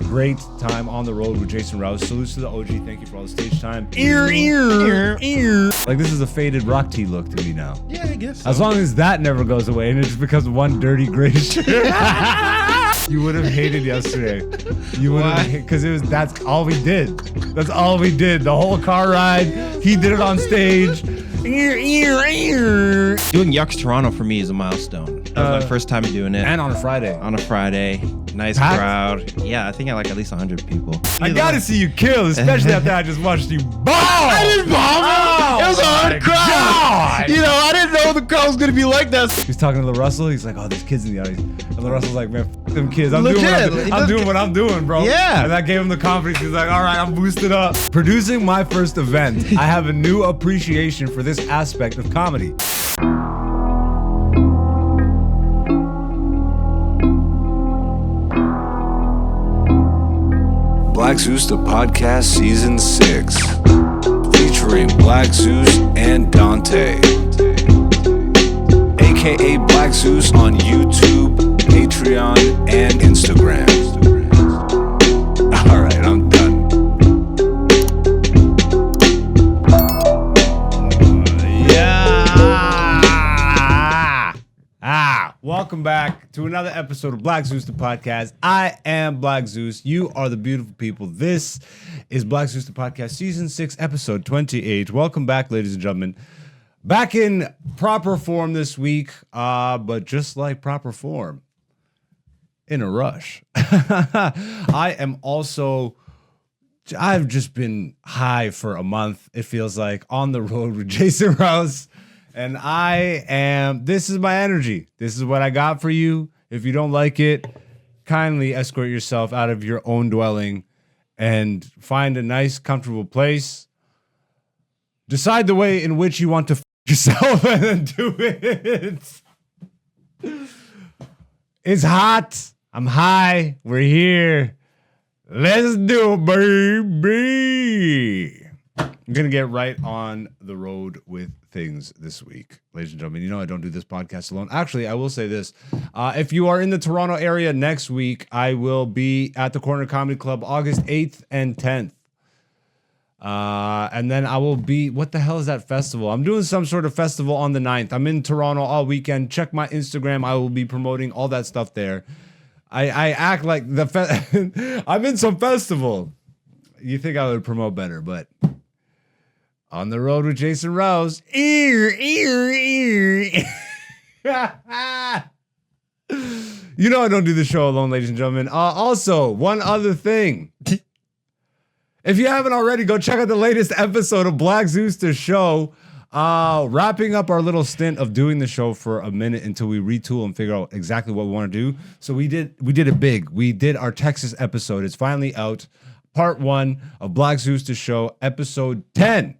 great time on the road with Jason Rouse. Salutes to the OG. Thank you for all the stage time. Like, this is a faded rock tea look to me now. Yeah, I guess so. As long as that never goes away and it just becomes one dirty gray shirt. You would have hated yesterday. You would have, because that's all we did. That's all we did. The whole car ride. He did it on stage. Doing Yucks Toronto for me is a milestone. That was my first time doing it. And on a Friday. On a Friday. Nice Packed? crowd. Yeah, I think I like at least 100 people. I gotta see you kill, especially after I just watched you bomb. I didn't bomb. Oh, it was a hard crowd. God. You know, I didn't know the crowd was gonna be like that. He's talking to LaRussell. He's like, oh, there's kids in the audience. And LaRussell's like, man, f them kids. I'm doing what I'm doing, bro. Yeah. And that gave him the confidence. He's like, all right, I'm boosted up. Producing my first event, I have a new appreciation for this aspect of comedy. Black Zeus the Podcast Season 6, featuring Black Zeus and Dante, aka Black Zeus on YouTube, Patreon, and Instagram. Alright, I'm done. Welcome back to another episode of Black Zeus the Podcast. I am Black Zeus. You are the beautiful people. This is Black Zeus the Podcast Season 6, Episode 28. Welcome back, ladies and gentlemen. Back in proper form this week, but just like proper form, in a rush. I've just been high for a month, it feels like, on the road with Jason Rouse. And this is my energy. This is what I got for you. If you don't like it, kindly escort yourself out of your own dwelling and find a nice, comfortable place. Decide the way in which you want to yourself and then do it. It's hot. I'm high. We're here. Let's do it, baby. I'm going to get right on the road with things this week, ladies and gentlemen. You know I don't do this podcast alone. Actually, I will say this. If you are in the Toronto area next week, I will be at the Corner Comedy Club August 8th and 10th. And then I will be, what the hell is that festival? I'm doing some sort of festival on the 9th. I'm in Toronto all weekend. Check my Instagram. I will be promoting all that stuff there. I act like I'm in some festival. You think I would promote better, but... On the road with Jason Rouse. You know I don't do the show alone, ladies and gentlemen. Also, one other thing. If you haven't already, go check out the latest episode of Black Zeus the Show. Wrapping up our little stint of doing the show for a minute until we retool and figure out exactly what we want to do. So we did it big. We did our Texas episode. It's finally out. Part 1 of Black Zeus the Show, episode 10.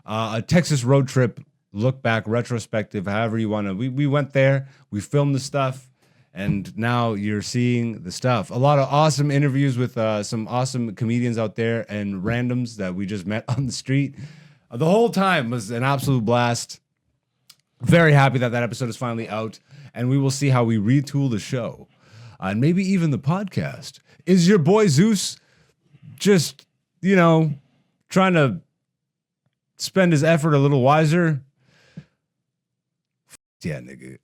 A Texas road trip, look back, retrospective, however you want to. We went there, we filmed the stuff, and now you're seeing the stuff. A lot of awesome interviews with some awesome comedians out there and randoms that we just met on the street. The whole time was an absolute blast. Very happy that episode is finally out, and we will see how we retool the show. And maybe even the podcast. Is your boy Zeus just, trying to spend his effort a little wiser? Yeah, nigga.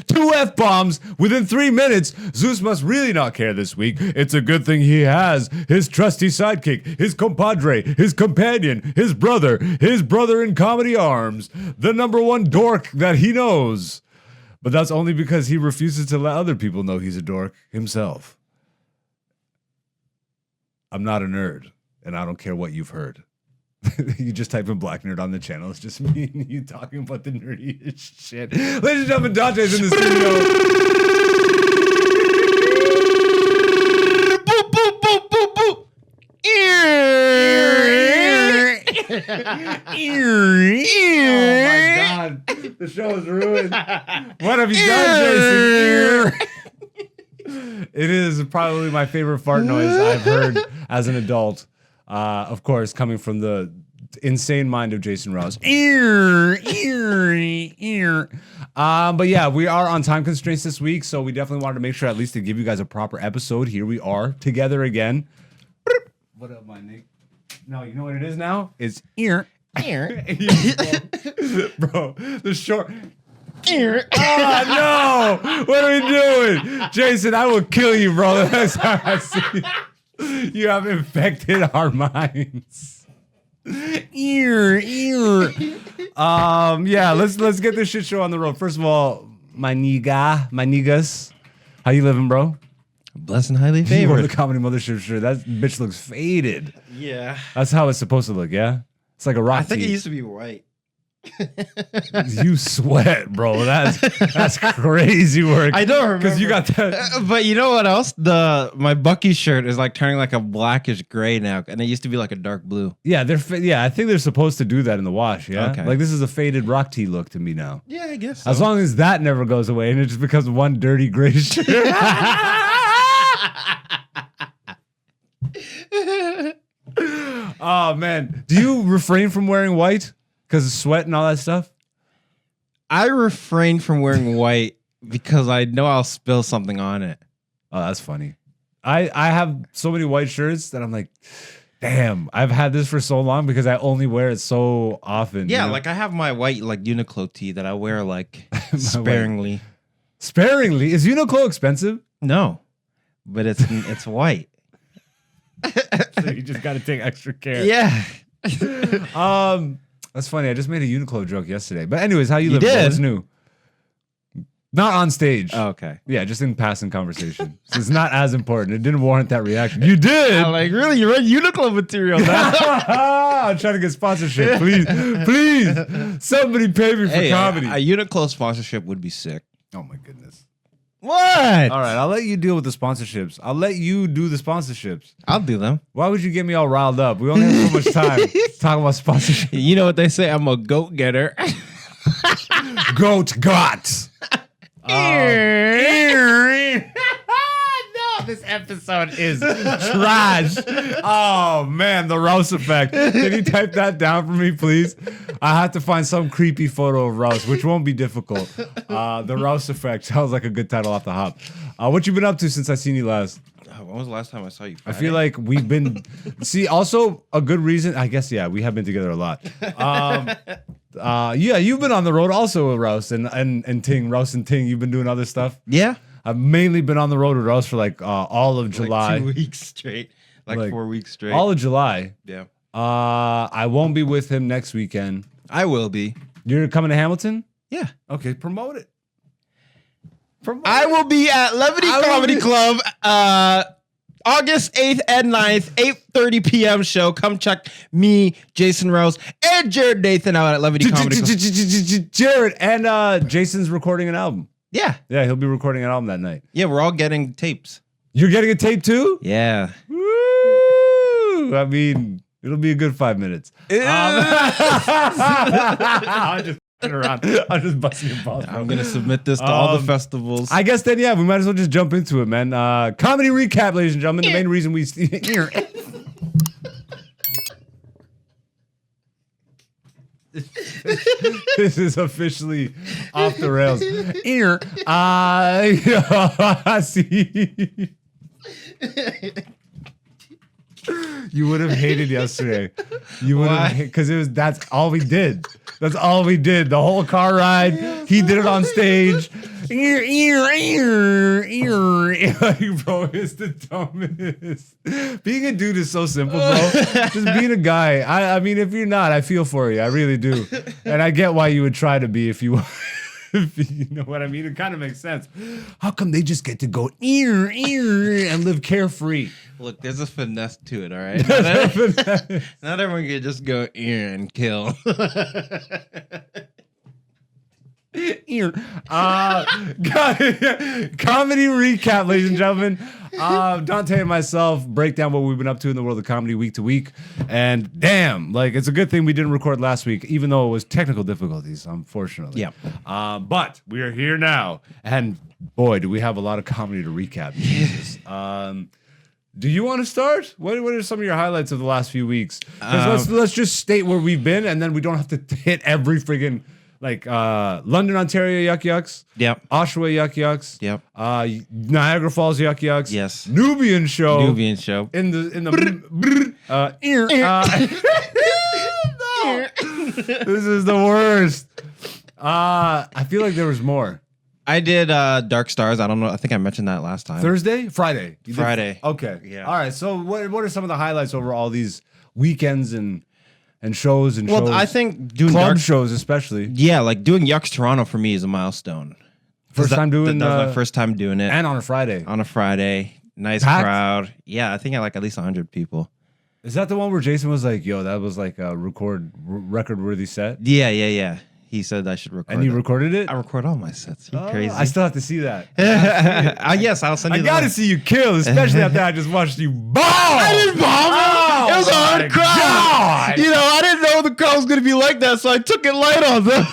2 F-bombs within 3 minutes. Zeus must really not care this week. It's a good thing he has his trusty sidekick, his compadre, his companion, his brother in comedy arms, the #1 dork that he knows. But that's only because he refuses to let other people know he's a dork himself. I'm not a nerd. And I don't care what you've heard. You just type in Black Nerd on the channel. It's just me and you talking about the nerdiest shit. Ladies and gentlemen, Dante's in the studio. Boop, boop, boop, boop, boop. Oh my God. The show is ruined. What have you done, Jason? It is probably my favorite fart noise I've heard as an adult. Of course, coming from the insane mind of Jason Rouse. But yeah, we are on time constraints this week, so we definitely wanted to make sure at least to give you guys a proper episode. Here we are together again. What up, my Nick? No, you know what it is now? It's bro, the short. Oh no! What are we doing, Jason? I will kill you, bro. The next time I see you. You have infected our minds. Yeah, let's get this shit show on the road. First of all, my niggas, how you living, bro? Blessed and highly You favored. wore the Comedy Mothership shirt. That bitch looks faded. Yeah. That's how it's supposed to look, yeah? It's like a rock I think tee. it used to be white. You sweat, bro. That's crazy work. I don't remember. Because you got that. But you know what else? My Bucky shirt is like turning like a blackish gray now, and it used to be like a dark blue. Yeah, I think they're supposed to do that in the wash, yeah? Okay. Like this is a faded rock tee look to me now. Yeah, I guess so. As long as that never goes away and it just becomes one dirty gray shirt. Oh man. Do you refrain from wearing white? Because of sweat and all that stuff? I refrain from wearing white because I know I'll spill something on it. Oh, that's funny. I have so many white shirts that I'm like, damn, I've had this for so long because I only wear it so often. Yeah, you know? like I have my white like Uniqlo tee that I wear like sparingly. Sparingly? Is Uniqlo expensive? No, but it's white. So you just got to take extra care. Yeah. That's funny. I just made a Uniqlo joke yesterday. But anyways, how you living? did? What's new? Not on stage. Oh, okay. Yeah, just in passing conversation. So it's not as important. It didn't warrant that reaction. You did. I'm like, really? You read Uniqlo material now? I'm trying to get sponsorship. Please, please. Somebody pay me for comedy. A Uniqlo sponsorship would be sick. Oh my goodness. What? All right, I'll let you deal with the sponsorships. I'll let you do the sponsorships. I'll do them. Why would you get me all riled up? We only have so much time talking about sponsorship. You know what they say? I'm a goat getter. Goat got. No, this episode is trash. Oh man, the Rouse effect. Can you type that down for me, please? I have to find some creepy photo of Rouse, which won't be difficult. The Rouse effect sounds like a good title off the hop. What you been up to since I seen you last? When was the last time I saw you? I feel like we've been. See, also a good reason. I guess we have been together a lot. Yeah, you've been on the road also with Rouse and Ting. Rouse and Ting, you've been doing other stuff. Yeah. I've mainly been on the road with Rouse for like all of July. Like 2 weeks straight. Like 4 weeks straight. All of July. Yeah. I won't be with him next weekend. I will be. You're coming to Hamilton? Yeah. Okay, promote it. I will be at Levity Comedy Club August 8th and 9th, 8:30 p.m. show. Come check me, Jason Rouse, and Jared Nathan out at Levity Comedy Club. Jared and Jason's recording an album. Yeah. Yeah, he'll be recording an album that night. Yeah, we're all getting tapes. You're getting a tape too? Yeah. Woo! I mean, it'll be a good 5 minutes. I'm just around. I'm just busting your balls. I'm going to submit this to all the festivals. I guess then, we might as well just jump into it, man. Comedy recap, ladies and gentlemen. The main reason we... This is officially off the rails. See... You would have hated yesterday. You would have, because that's all we did. That's all we did. The whole car ride. He did it on stage. Bro, it's the dumbest. Being a dude is so simple, bro. Just being a guy. I mean, if you're not, I feel for you. I really do. And I get why you would try to be if you you know what I mean? It kind of makes sense. How come they just get to go and live carefree? Look, there's a finesse to it, all right? Not everyone can just go and kill. Comedy recap, ladies and gentlemen. Dante and myself break down what we've been up to in the world of comedy week to week. And damn, like it's a good thing we didn't record last week, even though it was technical difficulties, unfortunately. Yeah. But we are here now. And boy, do we have a lot of comedy to recap. Jesus. Do you want to start? What are some of your highlights of the last few weeks? 'Cause let's just state where we've been, and then we don't have to hit every friggin' like London, Ontario, yuck yucks. Yep. Oshawa, yuck yucks. Yep. Niagara Falls, yuck yucks. Yes. Nubian Show. Nubian Show. In the this is the worst. I feel like there was more. I did Dark Stars. I don't know. I think I mentioned that last time. Friday. You did- Friday. Okay. Yeah. All right. So what are some of the highlights over all these weekends and shows and Well, shows? I think doing club Dark shows especially. Yeah, like doing Yucks Toronto for me is a milestone. First time doing that was my first time doing it. and on a Friday. On a Friday. Nice Packed? crowd. Yeah, I think I like at least 100 people. Is that the one where Jason was like, "Yo, that was like a record worthy set," Yeah. He said I should record and you it. recorded it? I record all my sets. You crazy? I still have to see that. Yes, I'll send you I the gotta link. see you kill, especially after I just watched you bomb. I didn't bomb it. Oh, It was a hard my crowd. God. You know, I didn't know the crowd was gonna be like that, so I took it light on them.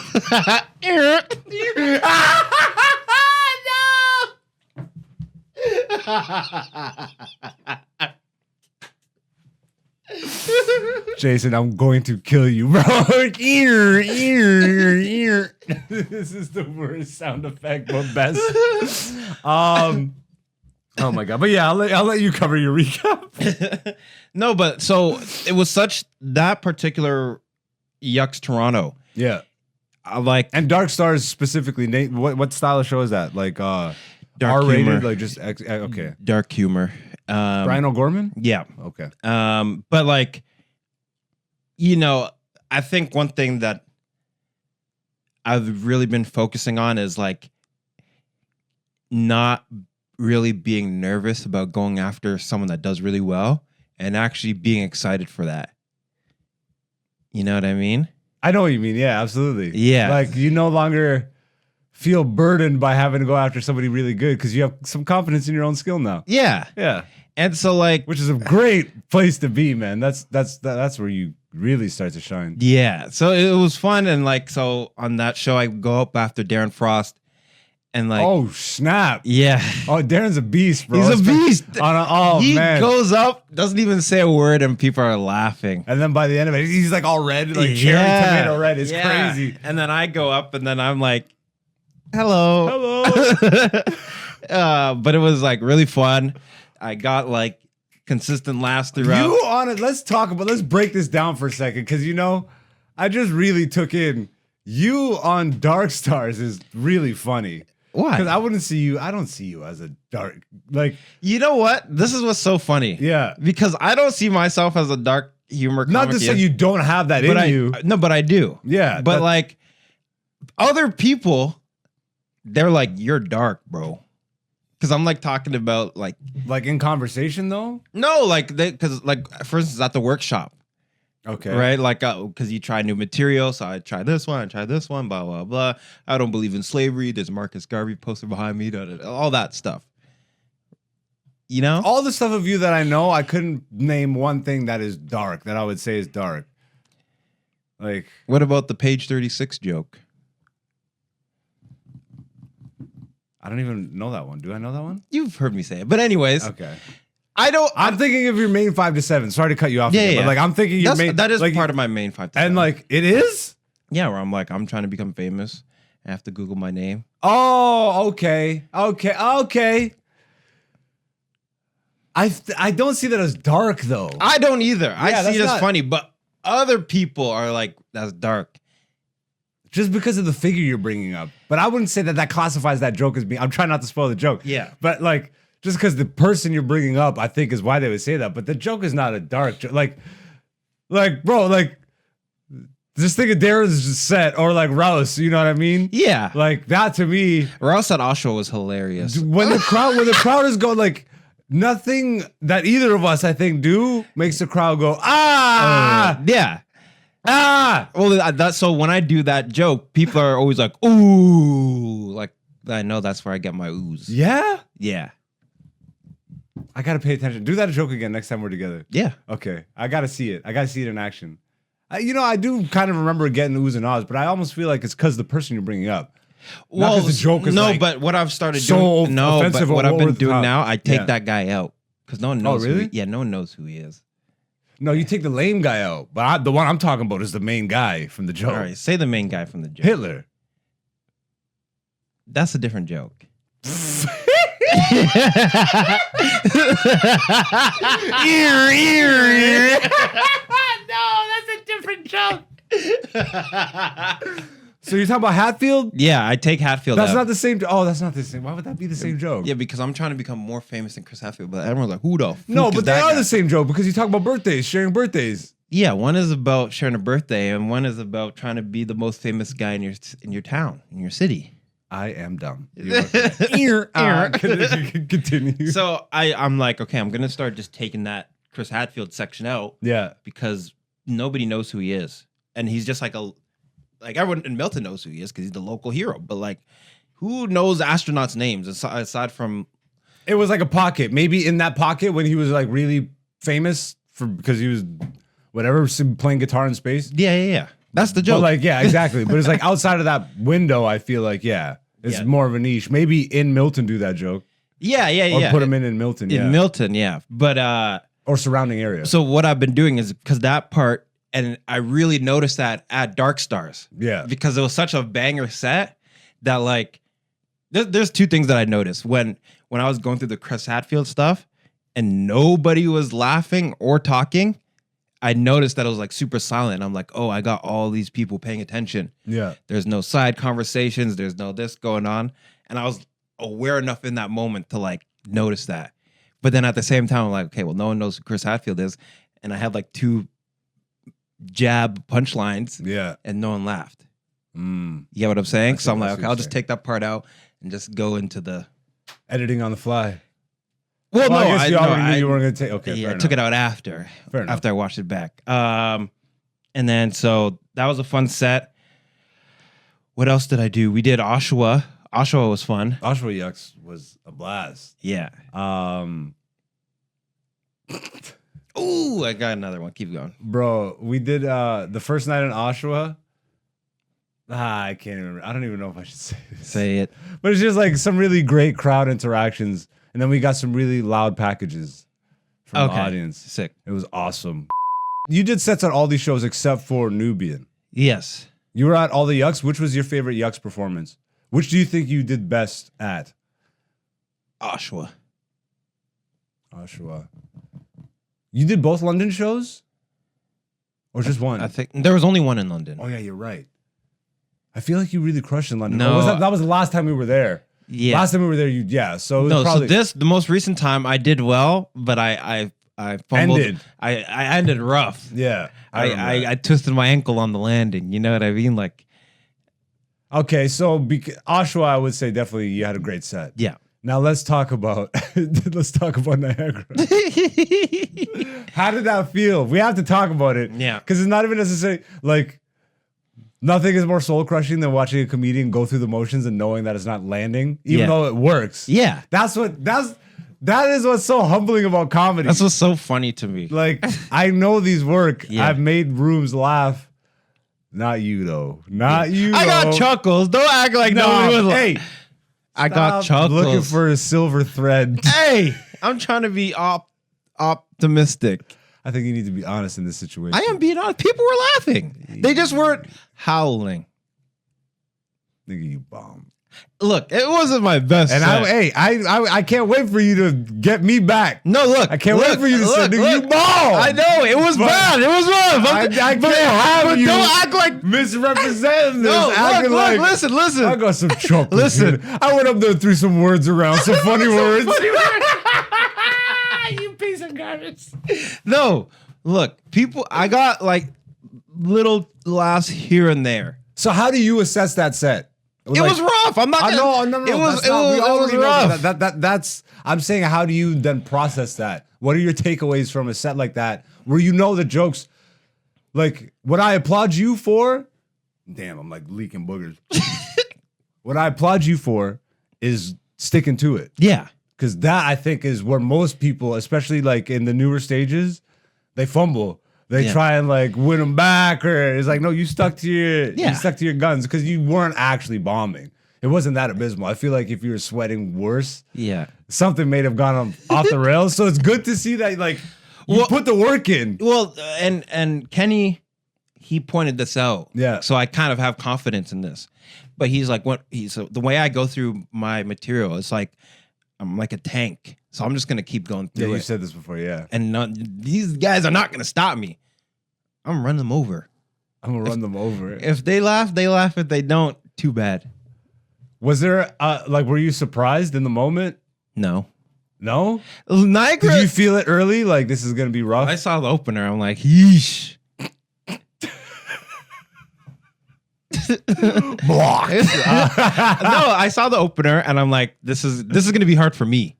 Jason, I'm going to kill you, bro. This is the worst sound effect, but best. Oh my god! But yeah, I'll let you cover your recap. No, but so it was such that particular Yucks Toronto. Yeah, I like and Dark Stars specifically. Nate, what style of show is that? Like dark R-rated, humor. like just okay. Dark humor. Brian O'Gorman. Yeah. Okay. But like, you know, I think one thing that I've really been focusing on is like not really being nervous about going after someone that does really well and actually being excited for that. You know what I mean? I know what you mean. Yeah, absolutely. Yeah. Like you no longer feel burdened by having to go after somebody really good because you have some confidence in your own skill now. Yeah. Yeah. And so like, Which is a great place to be, man. That's where you really start to shine. yeah. So it was fun. And like, so on that show, I go up after Darren Frost and like, Oh snap! yeah. Oh, Darren's a beast, bro. He's a beast. Oh man! Goes up, doesn't even say a word, and people are laughing. And then by the end of it, he's like all red, like cherry tomato red. It's crazy. And then I go up, and then I'm like, "Hello, Hello. but it was like really fun. I got like consistent laughs throughout. You on it? Let's break this down for a second, because I just really took in you on Dark Stars is really funny. Why? Because I don't see you as a dark, like, You know what? This is what's so funny. yeah. Because I don't see myself as a dark humor Not to comic say yet, you don't have that but in you. No, but I do. Yeah. But like other people, they're like, "You're dark, bro." Because I'm like talking about like in conversation though. no, like because like for instance at the workshop, Okay. right? Like because you try new material, so I try this one, blah blah blah. I don't believe in slavery. There's Marcus Garvey poster behind me, all that stuff. You know, All the stuff of you that I know, I couldn't name one thing that is dark that I would say is dark. Like, what about the page 36 joke? I don't even know that one. Do I know that one? You've heard me say it, but anyways, Okay. I'm thinking of your main 5 to 7. Sorry to cut you off. Yeah, again, yeah. But like, I'm thinking your main. that is like, part of my main 5 to 7. And like, it is. yeah, where I'm like I'm trying to become famous. I have to Google my name. Oh, okay. I don't see that as dark though. I don't either. I Yeah, see that's it as not- funny, but other people are like, "That's dark." Just because of the figure you're bringing up. But I wouldn't say that classifies that joke as being. I'm trying not to spoil the joke. Yeah. But like, just because the person you're bringing up, I think is why they would say that. But the joke is not a dark joke. Like, bro, like, just think of Darren's set or like Rouse. You know what I mean? Yeah, Like that to me, Rouse at Oshawa was hilarious. when the crowd is going like. Nothing that either of us, I think, do makes the crowd go, Yeah. ah. Well, that's so when I do that joke, people are always like, "Ooh!" Like I know that's where I get my oohs. Yeah? Yeah. I got to pay attention. Do that joke again next time we're together. Yeah. Okay. I got to see it. I got to see it in action. I do kind of remember getting oohs and ahs, but I almost feel like it's because the person you're bringing up. Not 'cause the joke is no, like but what I've started so doing, no, but offensive or what I've over been the doing top. now, I take Yeah. that guy out because no one knows. really? No one knows who he is. No, you take the lame guy out, but the one I'm talking about is the main guy from the joke. All right, say the main guy from the joke. Hitler. That's a different joke. No, that's a different joke. So you're talking about Hatfield? Yeah, I take Hatfield That's out. not the same. Oh, that's not the same. Why would that be the same joke? Yeah, because I'm trying to become more famous than Chris Hatfield, but everyone's like, who the fuck No, is but they that are guy? the same joke because you talk about birthdays, sharing birthdays. Yeah, one is about sharing a birthday, and one is about trying to be the most famous guy in your town, in your city. I am dumb. Continue. So I'm like, okay, I'm gonna start just taking that Chris Hatfield section out Yeah. because nobody knows who he is, and he's just like everyone in Milton knows who he is because he's the local hero. But like, who knows astronauts' names aside from? It was like a pocket. Maybe in that pocket when he was like really famous because he was whatever playing guitar in space. Yeah. That's the joke. But like, yeah, exactly. But it's like outside of that window, I feel like, it's more of a niche. Maybe in Milton do that joke. Yeah. Or put him in Milton. In Milton, yeah. But or surrounding area. so what I've been doing is because that part, and I really noticed that at Dark Stars. Yeah. Because it was such a banger set that like there's two things that I noticed when I was going through the Chris Hatfield stuff and nobody was laughing or talking. I noticed that it was like super silent. I'm like, oh, I got all these people paying attention. Yeah. There's no side conversations. There's no this going on. And I was aware enough in that moment to like notice that. But then at the same time, I'm like, okay, well, no one knows who Chris Hatfield is. And I had like two jab punchlines. Yeah. And no one laughed. You get what I'm saying? So I'm like, okay, I'll just take that part out and just go into the editing on the fly. Well, no, I guess you already knew I you weren't going to take. Okay, yeah, fair I took it enough. out after Fair enough. I watched it back. And then so that was a fun set. What else did I do? We did Oshawa. Oshawa was fun. Oshawa Yucks was a blast. Yeah. Ooh, I got another one. Keep going. Bro, we did the first night in Oshawa. I can't even remember. I don't even know if I should say this. Say it. But it's just like some really great crowd interactions. And then we got some really loud packages from the audience. Sick. It was awesome. You did sets at all these shows except for Nubian. Yes. You were at all the Yucks. Which was your favorite Yucks performance? Which do you think you did best at? Oshawa. Oshawa. You did both London shows? Or just one? I think there was only one in London. Oh, yeah, you're right. I feel like you really crushed in London. No. Or that was the last time we were there. Yeah. Last time we were there, so it was No, probably... so the most recent time I did well, but I fumbled. Ended. I ended rough. Yeah. I twisted my ankle on the landing. You know what I mean? Like, okay, so Oshawa, I would say definitely you had a great set. yeah. Now let's talk about Niagara. How did that feel? We have to talk about it. Yeah. Because it's not even necessarily like nothing is more soul crushing than watching a comedian go through the motions and knowing that it's not landing, even though it works. Yeah. That is what's so humbling about comedy. That's what's so funny to me. Like, I know these work. Yeah. I've made rooms laugh. Not you though. Not you. I got chuckles. Don't act like nobody was like, Hey, I got stop chuckles. looking for a silver thread. Hey, I'm trying to be optimistic. I think you need to be honest in this situation. I am being honest. People were laughing. They just weren't howling. Nigga, you bomb. Look, it wasn't my best. And set. I can't wait for you to get me back. No, look. I can't wait for you to say, nigga, you bomb. I know it was bad. It was rough. I can't have but you don't act like misrepresenting this. no. acting Look, like, listen. I got some chuckles. Listen. Dude. I went up there and threw some words around, some funny words. You piece of garbage. No, look, people. I got like little laughs here and there. So how do you assess that set? It was rough. I'm not. I Gonna, know. No. It was. That's not, we already know rough. That's. I'm saying, how do you then process that? What are your takeaways from a set like that, where you know the jokes? Like, what I applaud you for. Damn, I'm like leaking boogers. What I applaud you for is sticking to it. Yeah. Because that, I think, is where most people, especially like in the newer stages, they fumble. They try and like win them back, or it's like, no, you stuck to your guns because you weren't actually bombing. It wasn't that abysmal. I feel like if you were sweating worse, something may have gone off the rails. So it's good to see that like you put the work in. Well, and Kenny, he pointed this out. Yeah. So I kind of have confidence in this. But he's like, the way I go through my material, it's like I'm like a tank. So I'm just gonna keep going through it. Yeah, you said this before, yeah. And these guys are not gonna stop me. I'm gonna run them over. I'm gonna run them over. If they laugh, they laugh. If they don't, too bad. Was there like were you surprised in the moment? No. No? Niagara. Did you feel it early? Like this is gonna be rough? I saw the opener. I'm like, yeesh. Blocked. No, I saw the opener and I'm like, this is gonna be hard for me.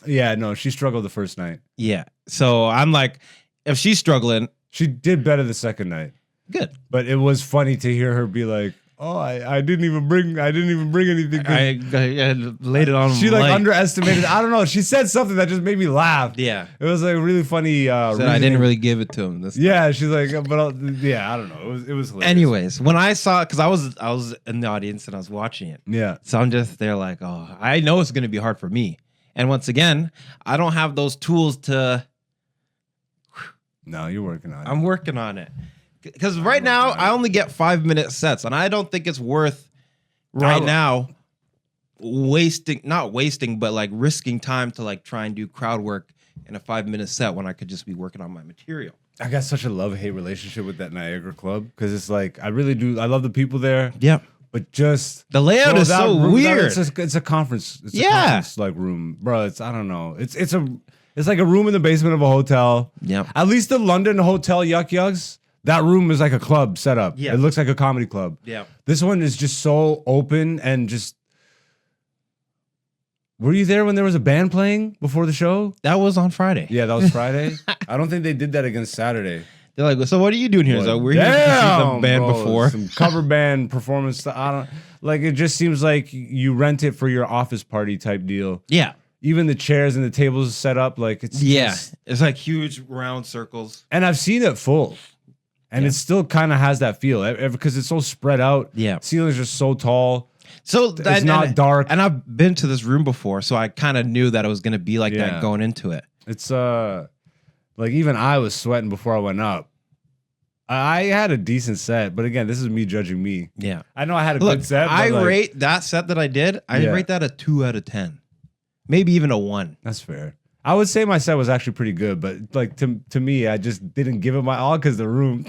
Yeah, no, she struggled the first night. Yeah. So I'm like, if she's struggling, She did better the second night. good. But it was funny to hear her be like, "Oh, I didn't even bring anything." I laid it on. She like underestimated. I don't know. She said something that just made me laugh. Yeah. It was like really funny. Said I reasoning. didn't really give it to him. Yeah, she's like, yeah, I don't know. It was hilarious. Anyways, when I saw, because I was in the audience and I was watching it. Yeah. So I'm just there like, oh, I know it's gonna be hard for me. And once again, I don't have those tools to. No, you're working on it. I'm working on it. Because right now, I only get 5-minute sets, and I don't think it's worth now not wasting, but like risking time to like try and do crowd work in a 5-minute set when I could just be working on my material. I got such a love-hate relationship with that Niagara Club because it's like I really do. I love the people there. Yeah. But just the layout is so weird. It's a conference. It's a conference like room, bro. I don't know. It's like a room in the basement of a hotel. Yeah. At least the London Hotel Yuck Yucks, that room is like a club setup. Yeah. It looks like a comedy club. Yeah. This one is just so open and just. Were you there when there was a band playing before the show? That was on Friday. Yeah, that was Friday. I don't think they did that against Saturday. They're like, so what are you doing here? So we're here to see the band before. Some cover band performance. I don't like. It just seems like you rent it for your office party type deal. Yeah. Even the chairs and the tables set up like it's it's like huge round circles. And I've seen it full, and it still kind of has that feel because it's so spread out. Yeah, ceilings are so tall. So it's not dark. And I've been to this room before, so I kind of knew that it was going to be like that going into it. It's like even I was sweating before I went up. I had a decent set, but again, this is me judging me. Yeah, I know I had a good set. I rate that set that I did. I rate that a 2 out of 10, maybe even a 1. That's fair. I would say my set was actually pretty good, but like to me, I just didn't give it my all because the room.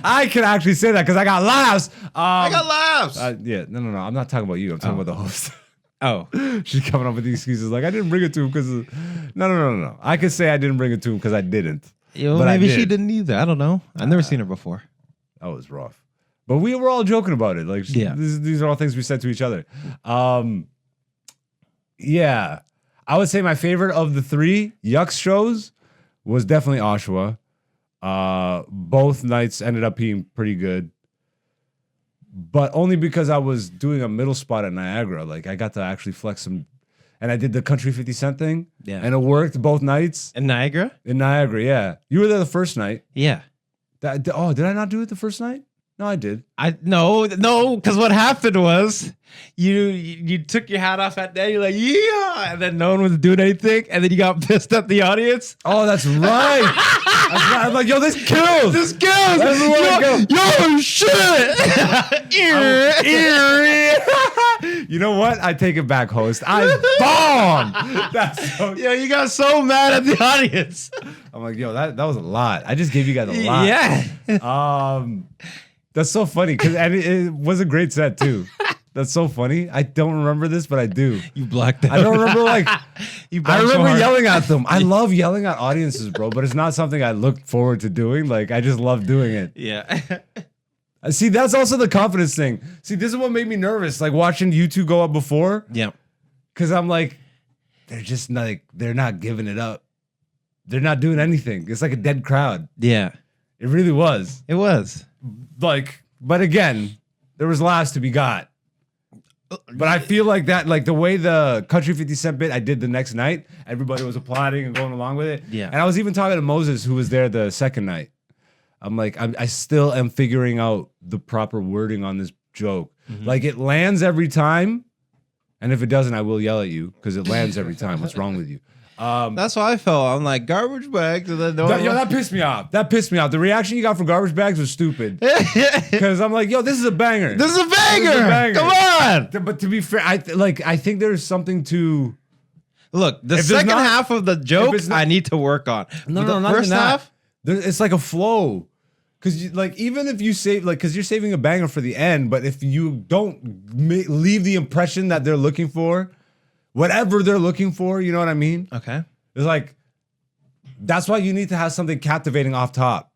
I can actually say that because I got laughs. I got laughs. Yeah, no. I'm not talking about you. I'm talking about the host. Oh, she's coming up with these excuses like I didn't bring it to him because. No. I could say I didn't bring it to him because I didn't. But maybe she didn't either. I don't know. I've never seen her before. That was rough. But we were all joking about it. Like, these are all things we said to each other. Yeah. I would say my favorite of the 3 Yucks shows was definitely Oshawa. Both nights ended up being pretty good. But only because I was doing a middle spot at Niagara. Like, I got to actually flex some. And I did the Country 50 Cent thing. Yeah. And it worked both nights. In Niagara? In Niagara, yeah. You were there the first night. Yeah. Did I not do it the first night? No, I did. No, because what happened was you took your hat off at that, you're like, yeah, and then no one was doing anything, and then you got pissed at the audience. Oh, that's right. That's right. I'm like, yo, this kills. This kills. Yo, shit. You know what? I take it back, host. I bombed. That's so. Yo, you got so mad at the audience. I'm like, yo, that was a lot. I just gave you guys a lot. Yeah. That's so funny because it was a great set too. That's so funny. I don't remember this, but I do. You blacked out. I don't remember I remember yelling at them. I love yelling at audiences, bro, but it's not something I look forward to doing. Like I just love doing it. Yeah. See, that's also the confidence thing. See, this is what made me nervous. Like watching you two go up before. Yeah. Because I'm like, they're not giving it up. They're not doing anything. It's like a dead crowd. Yeah. It really was. It was. Like, but again, there was laughs to be got. But I feel like that, like the way the Country 50 Cent bit I did the next night, everybody was applauding and going along with it. Yeah. And I was even talking to Moses, who was there the second night. I'm like, I still am figuring out the proper wording on this joke. Mm-hmm. Like it lands every time, And if it doesn't, I will yell at you because it lands every time. What's wrong with you? That's how I felt. I'm like, garbage bags. And then That pissed me off. That pissed me off. The reaction you got from garbage bags was stupid. Because I'm like, yo, this is a banger. This is a banger. Come on. But to be fair, I think there's something to. Look, the second half of the joke, I need to work on. No, the not first even that. half. It's like a flow. Because like even if you save because you're saving a banger for the end, but if you don't leave the impression that they're looking for, whatever they're looking for, you know what I mean? Okay. It's like that's why you need to have something captivating off top.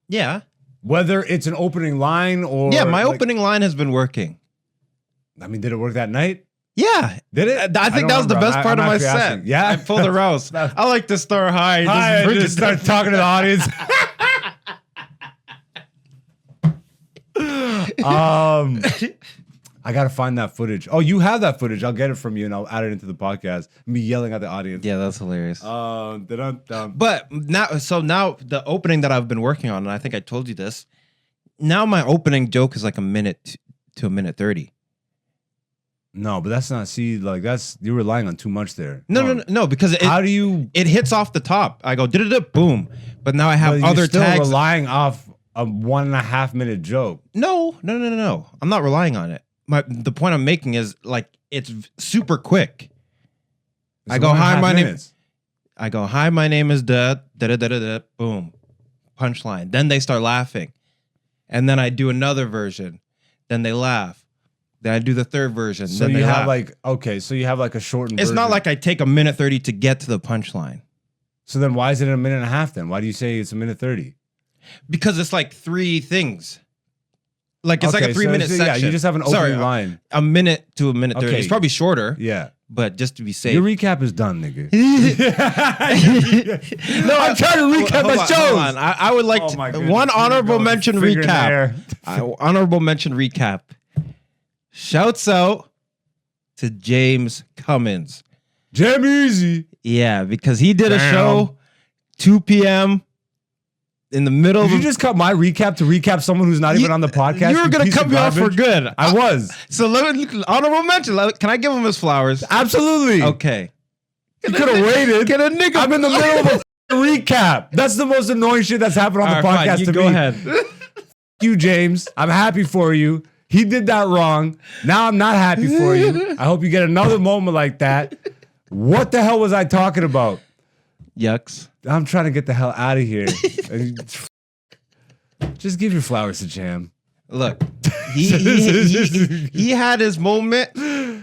Yeah. Whether it's an opening line or my opening line has been working. I mean, did it work that night? Yeah. Did it? I think that was the best part of my set. Asking. Yeah. I pulled a Rouse. I like to start high. Just start talking to the audience. I gotta find that footage. Oh, you have that footage. I'll get it from you and I'll add it into the podcast. Me yelling at the audience. Yeah, that's hilarious. But now the opening that I've been working on, and I think I told you this. Now my opening joke is like a minute to a minute 30. No, but that's not. See, like you're relying on too much there. No, because it hits off the top. I go boom, but now I have other still tags. Relying off a 1.5 minute joke. No. I'm not relying on it. The point I'm making is like it's super quick. I go hi, my name. I go hi, my name is da da da da da. Boom, punchline. Then they start laughing, and then I do another version. Then they laugh. Then I do the third version. So then you have laugh. so you have like a shortened. It's version. not like I take a minute 30 to get to the punchline. So then why is it a minute and a half then? Why do you say it's a minute 30? Because it's like three things. Like it's like a 3 minute section. Yeah, you just have an opening line. A minute to a minute 30. Okay. It's probably shorter. Yeah. But just to be safe. Your recap is done, nigga. No, I'm trying to recap my shows. Hold on. I would like one honorable mention recap. Honorable mention recap. Shouts out to James Cummins. Jam Easy. Yeah, because he did a show 2 p.m. in the middle Did you just cut my recap to recap someone who's not even on the podcast? You were going to cut me off for good. I was. So let me, honorable mention. Can I give him his flowers? Absolutely. Okay. You could have waited. Get a nigga. I'm in the middle of a recap. That's the most annoying shit that's happened on the podcast to me. Go ahead. You, James. I'm happy for you. He did that wrong. Now I'm not happy for you. I hope you get another moment like that. What the hell was I talking about? Yucks. I'm trying to get the hell out of here. Just give your flowers to Jam. Look, he had his moment.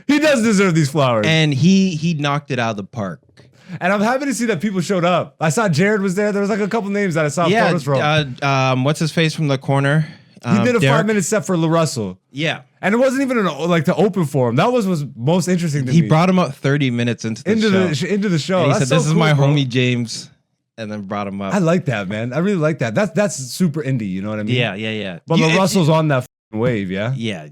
He does deserve these flowers. And he knocked it out of the park. And I'm happy to see that people showed up. I saw Jared was there. There was like a couple names that I saw photos from. What's his face from the corner? He did a 5-minute set for LaRussell. Yeah. And it wasn't even like to open for him. That was most interesting to me. He brought him up 30 minutes into the show. Into the show. And he That's said, this is cool, my bro. homie James. And then brought him up. I like that, man. I really like that. That's super indie, you know what I mean? Yeah. But LaRussell's on that wave, yeah? Yeah.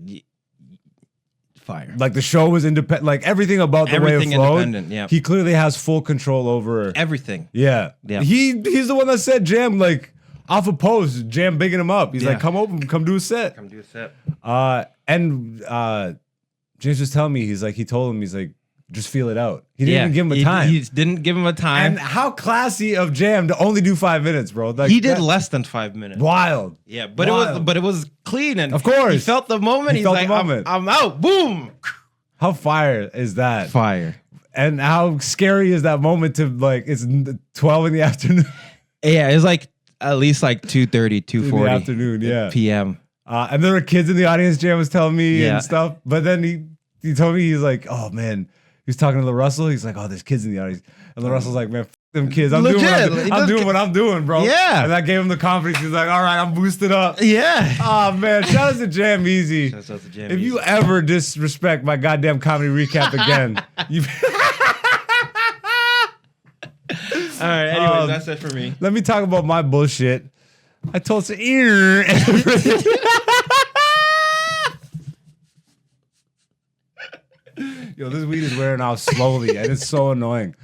Fire. Like the show was independent. Like everything about the way it flowed. Yeah. He clearly has full control over everything. Yeah. He's the one that said Jam, like, off a post, Jam bigging him up. He's like, come do a set. And James was telling me, he told him, he's like, just feel it out. He didn't even give him a time. He didn't give him a time. And how classy of Jam to only do 5 minutes, bro. Like, he did less than 5 minutes. Wild. Yeah, but it was clean, and of course he felt the moment. He's like, I'm out. Boom. How fire is that? Fire. And how scary is that moment to like it's 12 in the afternoon? Yeah, it's like at least like 2:30, 2:40 in the afternoon, PM. And there were kids in the audience. Jam was telling me and stuff. But then he told me, he's like, oh man, he was talking to LaRussell. He's like, oh, there's kids in the audience. And LaRussell's like, man, f them kids. I'm doing what I'm doing, bro. Yeah. And that gave him the confidence. He's like, all right, I'm boosted up. Yeah. Oh man, shout out to Jam Easy. Shout out to Jam if Easy. you ever disrespect my goddamn comedy recap again, you. All right, anyways, that's it for me. Let me talk about my bullshit. I told some Yo, this weed is wearing off slowly, and it's so annoying.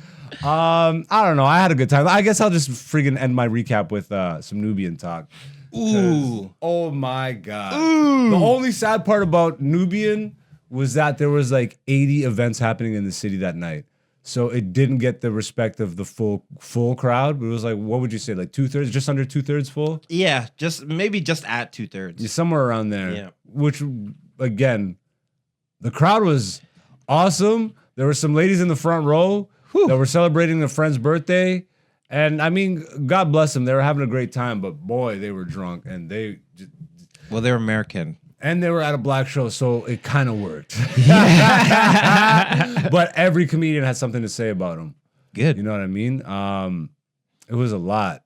I don't know. I had a good time. I guess I'll just freaking end my recap with some Nubian talk. Ooh. Oh my God. Ooh. The only sad part about Nubian was that there was like 80 events happening in the city that night. So it didn't get the respect of the full crowd. But it was like, what would you say? Like 2/3, just under 2/3 full? Yeah, maybe just at 2/3. Yeah, somewhere around there. Yeah. Which, again, the crowd was awesome. There were some ladies in the front row that were celebrating their friend's birthday. And I mean, God bless them. They were having a great time, but boy, they were drunk and they're American. And they were at a black show, so it kind of worked. But every comedian had something to say about them. Good. You know what I mean? It was a lot.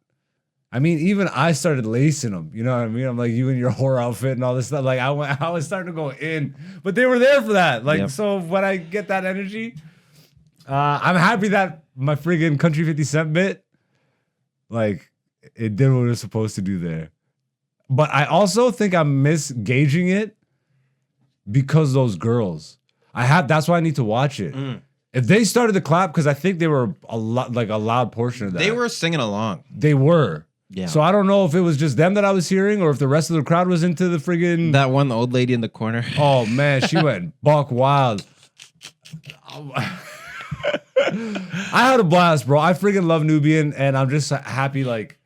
I mean, even I started lacing them. You know what I mean? I'm like, you in your horror outfit and all this stuff. Like, I was starting to go in, but they were there for that. Like, So when I get that energy, I'm happy that my friggin' Country 50 Cent bit, like, it did what it was supposed to do there. But I also think I'm misgauging it because those girls. That's why I need to watch it. If they started to clap, because I think they were a loud portion of that. They were singing along. They were. Yeah. So I don't know if it was just them that I was hearing or if the rest of the crowd was into the friggin' That one old lady in the corner. Oh man, she went buck wild. I had a blast, bro. I freaking love Nubian, and I'm just happy. Like,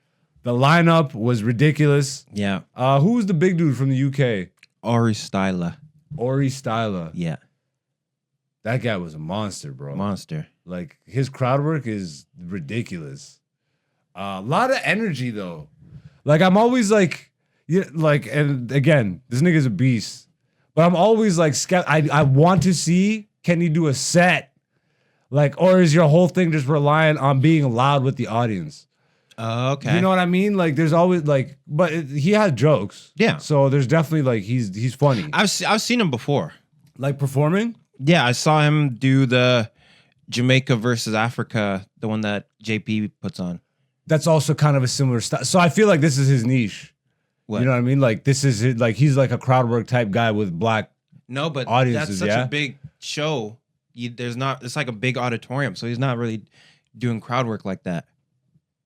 the lineup was ridiculous. Yeah. Who was the big dude from the UK? Ori Styla. Ori Styla. Yeah. That guy was a monster, bro. Monster. Like, his crowd work is ridiculous. A lot of energy, though. Like, I'm always like, yeah, like, and again, this nigga's a beast. But I'm always like, I want to see, can he do a set? Like, or is your whole thing just reliant on being loud with the audience? Okay. You know what I mean? Like, there's always like, but he has jokes. Yeah. So there's definitely like, he's funny. I've seen him before. Like performing? Yeah, I saw him do the Jamaica versus Africa, the one that JP puts on. That's also kind of a similar style. So I feel like this is his niche. What? You know what I mean? Like, this is his, like, he's like a crowd work type guy with black No, but audiences, that's such a big show. It's like a big auditorium, so he's not really doing crowd work like that.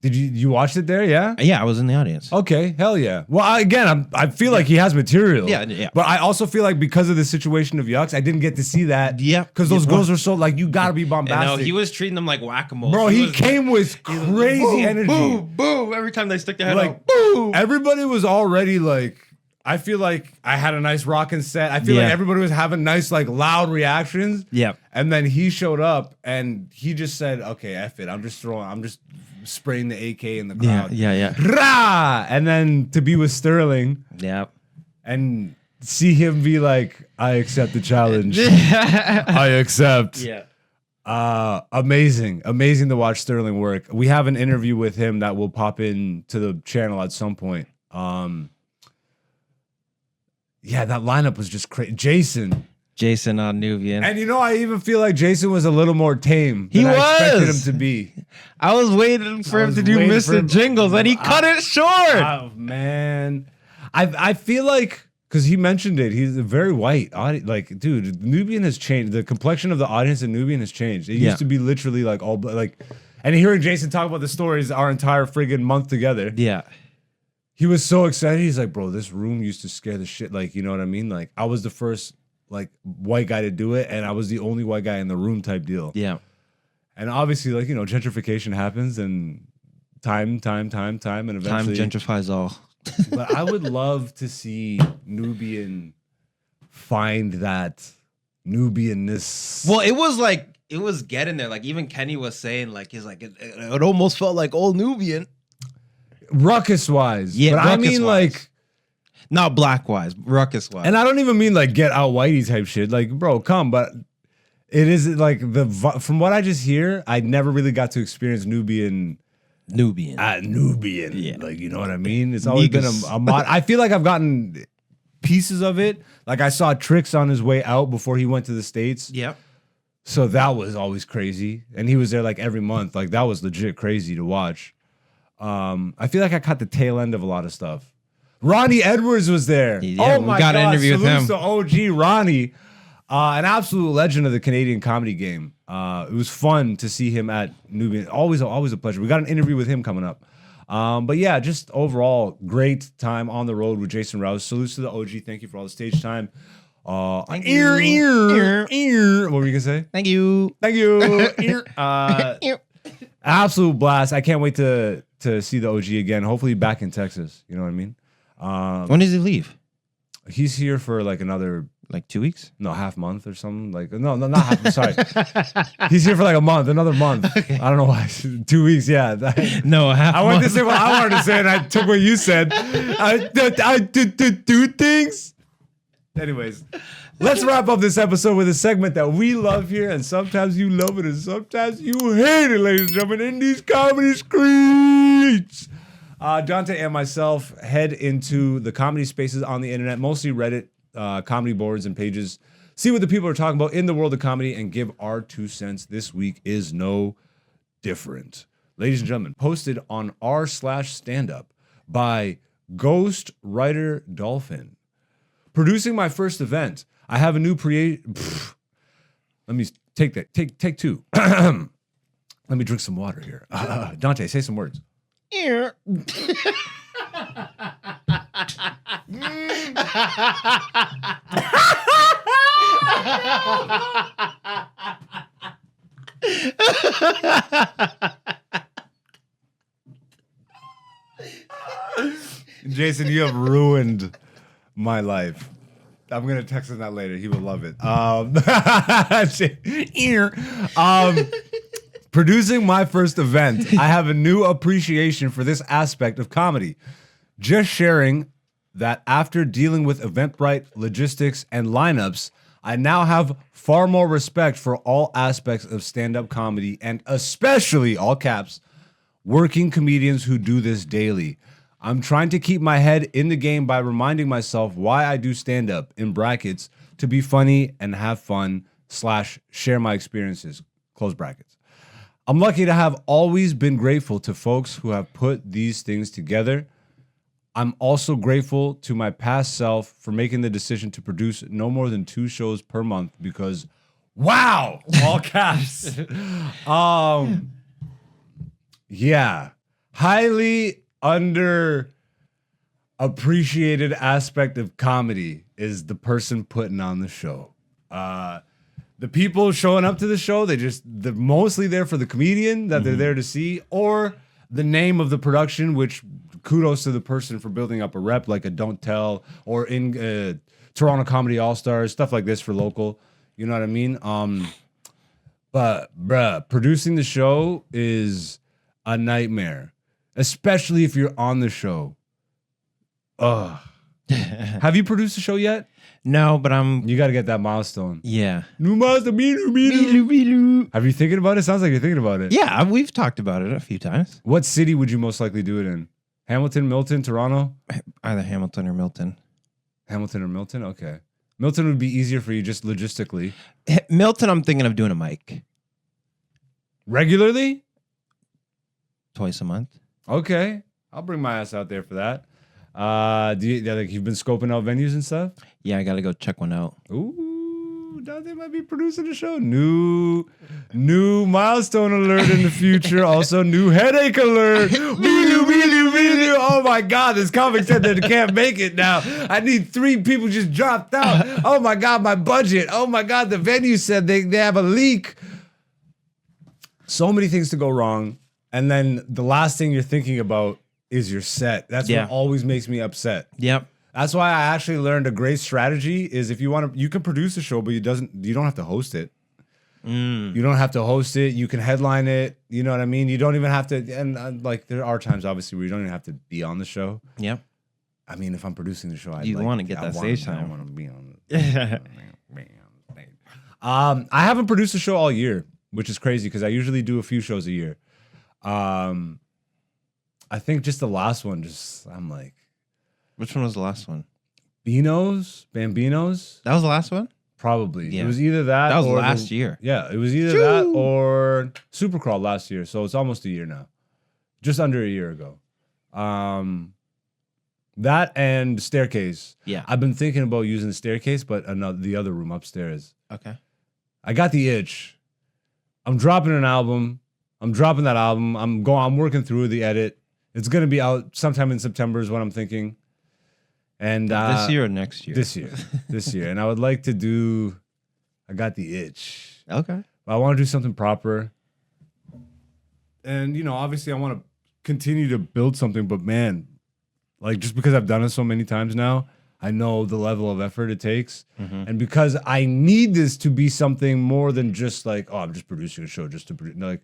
Did you watched it there? Yeah. Yeah, I was in the audience. Okay. Hell yeah. Well, I feel like he has material. Yeah. But I also feel like because of the situation of Yucks, I didn't get to see that. Yeah. Because those girls were so like, you gotta be bombastic. No, he was treating them like whack-a-mole. Bro, he came with crazy boom, energy. Boom, boom. Every time they stick their head Like, out, boom. Everybody was already like, I feel like I had a nice rocking set. I feel like everybody was having nice, like, loud reactions. Yeah. And then he showed up and he just said, okay, F it. I'm just spraying the AK in the crowd. Yeah. Rah! And then to be with Sterling and see him be like, I accept the challenge. I accept. Yeah. Amazing to watch Sterling work. We have an interview with him that will pop in to the channel at some point. Yeah, that lineup was just crazy. Jason on Nubian. And you know, I even feel like Jason was a little more tame than I expected him to be. I was waiting for him to do Mr. Jingles, and he cut it short. Oh man, I feel like, because he mentioned it, he's a very white audience. Like, dude, Nubian has changed. The complexion of the audience in Nubian has changed. It used to be literally like all like, and hearing Jason talk about the stories our entire friggin' month together. Yeah. He was so excited. He's like, bro, this room used to scare the shit. Like, you know what I mean? Like, I was the first like white guy to do it, and I was the only white guy in the room type deal. Yeah. And obviously, like, you know, gentrification happens, and time, and eventually time gentrifies all. But I would love to see Nubian find that Nubianness. Well, it was getting there. Like, even Kenny was saying, like, he's like, it almost felt like old Nubian. Ruckus wise. Yeah, but I mean, like, not black wise, ruckus wise. and I don't even mean like get out whitey type shit. Like, bro, come, but it is like from what I just hear, I never really got to experience Nubian. Nubian. Yeah. Like, you know what I mean? It's always been a mod. I feel like I've gotten pieces of it. Like, I saw Tricks on his way out before he went to the States. Yep. So that was always crazy. And he was there like every month. Like, that was legit crazy to watch. I feel like I caught the tail end of a lot of stuff. Ronnie Edwards was there. Yeah, oh my got God. an interview with him. To OG Ronnie, an absolute legend of the Canadian comedy game. It was fun to see him at Nubian. Always a pleasure. We got an interview with him coming up. But yeah, just overall great time on the road with Jason Rouse. Salutes to the OG. Thank you for all the stage time. Thank Ear, you. ear, ear. What were you gonna say? Thank you. Thank you. Ear. Absolute blast. I can't wait to see the OG again. Hopefully back in Texas. You know what I mean? When does he leave? He's here for like another Like 2 weeks? no half month or something. Like no, not half. Sorry, he's here for like a month, another month. Okay. I don't know why. 2 weeks. Yeah. No, half. I went to say what I wanted to say, and I took what you said. I do things. Anyways, let's wrap up this episode with a segment that we love here, and sometimes you love it, and sometimes you hate it, ladies and gentlemen. In these Comedy Skreets, Dante and myself head into the comedy spaces on the internet, mostly Reddit, comedy boards and pages, see what the people are talking about in the world of comedy, and give our 2 cents. This week is no different. Ladies and gentlemen, posted on r/standup by Ghost Writer Dolphin. Producing my first event, I have a new let me take that. Take two. Let me drink some water here. Dante, say some words. Jason, you have ruined my life. I'm gonna text him that later. He will love it. Producing my first event, I have a new appreciation for this aspect of comedy. Just sharing that after dealing with Eventbrite, logistics, and lineups, I now have far more respect for all aspects of stand-up comedy, and especially, all caps, working comedians who do this daily. I'm trying to keep my head in the game by reminding myself why I do stand-up, in brackets, to be funny and have fun / share my experiences, close brackets. I'm lucky to have always been grateful to folks who have put these things together. I'm also grateful to my past self for making the decision to produce no more than 2 shows per month because, wow, all caps. Yeah, highly underappreciated aspect of comedy is the person putting on the show. The people showing up to the show, they're mostly there for the comedian that they're there to see, or the name of the production, which kudos to the person for building up a rep, like a Don't Tell or in Toronto Comedy All-Stars, stuff like this for local. You know what I mean? But bruh, producing the show is a nightmare, especially if you're on the show. Ugh. Have you produced a show yet? No, but You got to get that milestone. Yeah. New milestone. Have you thinking about it? Sounds like you're thinking about it. Yeah, we've talked about it a few times. What city would you most likely do it in? Hamilton, Milton, Toronto? Either Hamilton or Milton. Hamilton or Milton? Okay. Milton would be easier for you just logistically. Milton, I'm thinking of doing a mic. Regularly? Twice a month. Okay. I'll bring my ass out there for that. You've been scoping out venues and stuff? Yeah, I got to go check one out. Ooh, Dante might be producing a show. New milestone alert in the future. Also, new headache alert. Oh my God, this comic said that it can't make it now. I need 3 people just dropped out. Oh my God, my budget. Oh my God, the venue said they have a leak. So many things to go wrong. And then the last thing you're thinking about is your set. That's what always makes me upset. Yep. That's why I actually learned a great strategy is if you want to, you can produce a show, but you don't have to host it. You don't have to host it. You can headline it. You know what I mean? You don't even have to. And like there are times obviously where you don't even have to be on the show. Yep. I mean, if I'm producing the show, you want to get that stage time. I want to be on. I haven't produced a show all year, which is crazy because I usually do a few shows a year. I think just the last one, I'm like. Which one was the last one? Bambinos. That was the last one? Probably. Yeah. It was either that. That was or last year. Yeah, it was either that or Supercrawl last year. So it's almost a year now. Just under a year ago. That and Staircase. Yeah. I've been thinking about using the Staircase, but the other room upstairs. Okay. I got the itch. I'm dropping an album. I'm dropping that album. I'm working through the edit. It's gonna be out sometime in September is what I'm thinking. And this year or next year? This year. And I would like to do. I got the itch. Okay. I want to do something proper. And obviously, I want to continue to build something. But man, like just because I've done it so many times now, I know the level of effort it takes. Mm-hmm. And because I need this to be something more than just like, oh, I'm just producing a show just to produce.